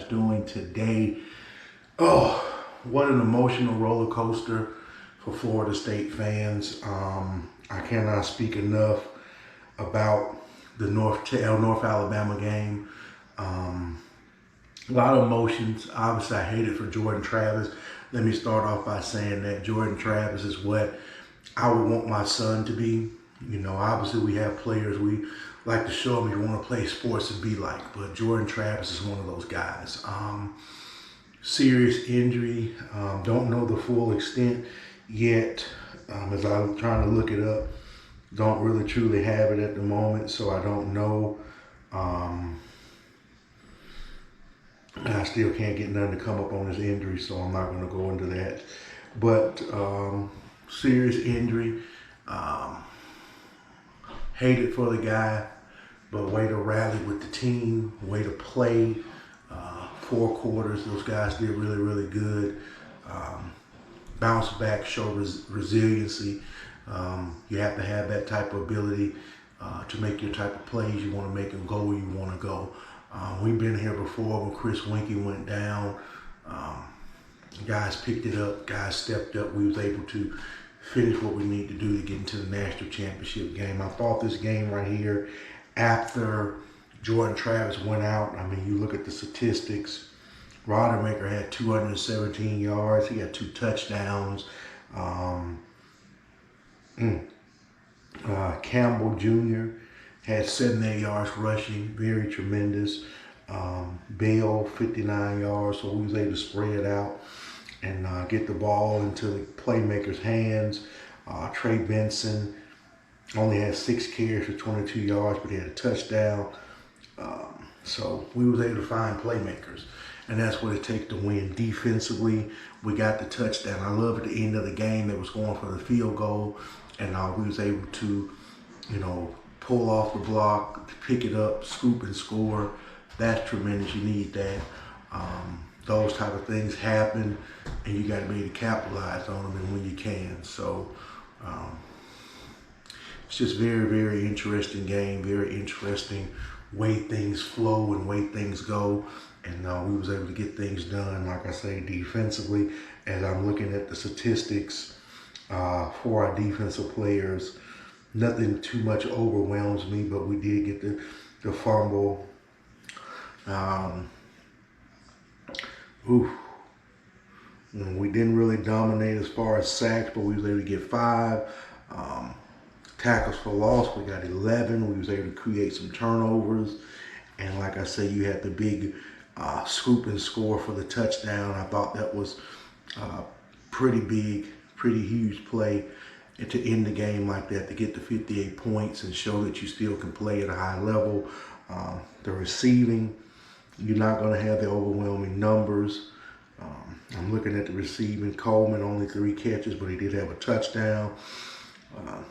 doing today? Oh, what an emotional roller coaster for Florida State fans. I cannot speak enough about the North Alabama game. A lot of emotions. Obviously, I hate it for Jordan Travis. Let me start off by saying that Jordan Travis is what I would want my son to be. You know, obviously we have players we like to show them you want to play sports and be like, but Jordan Travis is one of those guys. Serious injury. Don't know the full extent yet. As I'm trying to look it up, don't really truly have it at the moment, so I don't know. I still can't get nothing to come up on his injury, so I'm not going to go into that. But serious injury. Hate it for the guy, but way to rally with the team, way to play. 4 quarters, those guys did really, really good. Bounce back, show resiliency. You have to have that type of ability to make your type of plays you want to make and go where you want to go. We've been here before when Chris Winkie went down. Guys picked it up, guys stepped up. We was able to finish what we need to do to get into the national championship game. I thought this game right here, after Jordan Travis went out, I mean, you look at the statistics. Rodemaker had 217 yards. He had 2 touchdowns. Campbell Jr. had 78 yards rushing, very tremendous. Bell, 59 yards, so we was able to spread out and get the ball into the playmakers' hands. Trey Benson only had 6 carries for 22 yards, but he had a touchdown. So we was able to find playmakers, and that's what it takes to win. Defensively, we got the touchdown. I love at the end of the game that was going for the field goal, and we was able to, you know, pull off the block, pick it up, scoop and score. That's tremendous. You need that. Those type of things happen, and you got to be able to capitalize on them and when you can. So it's just very, very interesting game, very interesting way things flow and way things go. And we was able to get things done, like I say, defensively. As I'm looking at the statistics for our defensive players, nothing too much overwhelms me, but we did get the fumble. We didn't really dominate as far as sacks, but we was able to get 5. Tackles for loss, we got 11. We was able to create some turnovers. And like I said, you had the big scoop and score for the touchdown. I thought that was pretty big, pretty huge play. And to end the game like that, to get the 58 points and show that you still can play at a high level. The receiving, you're not going to have the overwhelming numbers. I'm looking at the receiving. Coleman, only 3 catches, but he did have a touchdown.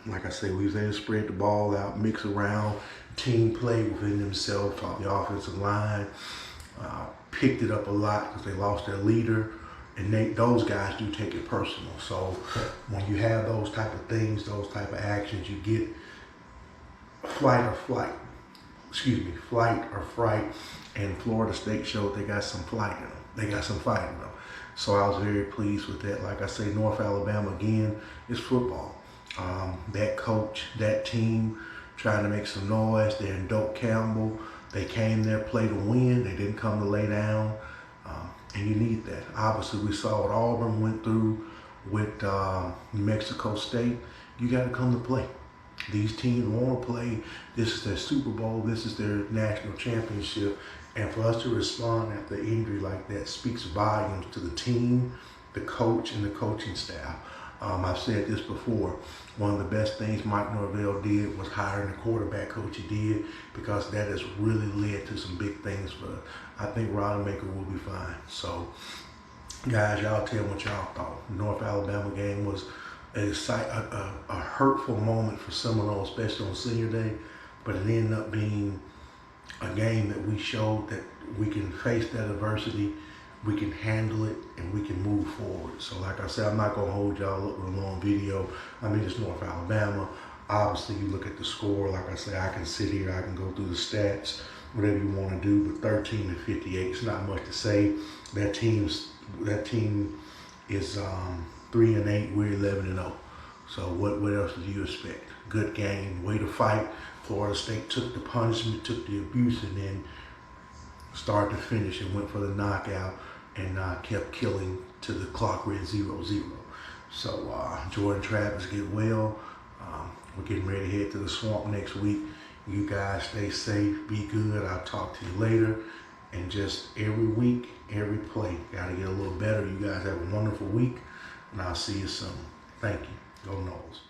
Like I say, we was able to spread the ball out, mix around, team play within themselves, the offensive line. Picked it up a lot because they lost their leader. And those guys do take it personal. So when you have those type of things, those type of actions, you get flight or fright. And Florida State showed they got some flight in them. They got some fight in them. So I was very pleased with that. Like I say, North Alabama, again, is football. That coach, that team, trying to make some noise. They're in Doak, Campbell. They came there, play to win. They didn't come to lay down. And you need that. Obviously, we saw what Auburn went through with New Mexico State. You got to come to play. These teams want to play. This is their Super Bowl. This is their national championship. And for us to respond after an injury like that speaks volumes to the team, the coach, and the coaching staff. I've said this before. One of the best things Mike Norvell did was hiring the quarterback coach he did, because that has really led to some big things for us. I think Rodemaker will be fine. So, guys, y'all tell me what y'all thought. The North Alabama game was a hurtful moment for Seminoles, especially on Senior Day, but it ended up being a game that we showed that we can face that adversity, we can handle it, and we can move forward. So like I said, I'm not going to hold y'all up with a long video. I mean, it's North Alabama. Obviously, you look at the score. Like I say, I can sit here, I can go through the stats. whatever you want to do. But 13-58, it's not much to say. That team is 3-8. We're 11-0. So what else do you expect? Good game, way to fight. Florida State took the punishment, took the abuse, and then start to finish and went for the knockout and kept killing to the clock read 0-0. So Jordan Travis get well. We're getting ready to head to the swamp next week. You guys stay safe, be good. I'll talk to you later. And just every week, every play, got to get a little better. You guys have a wonderful week, and I'll see you soon. Thank you. Go Noles.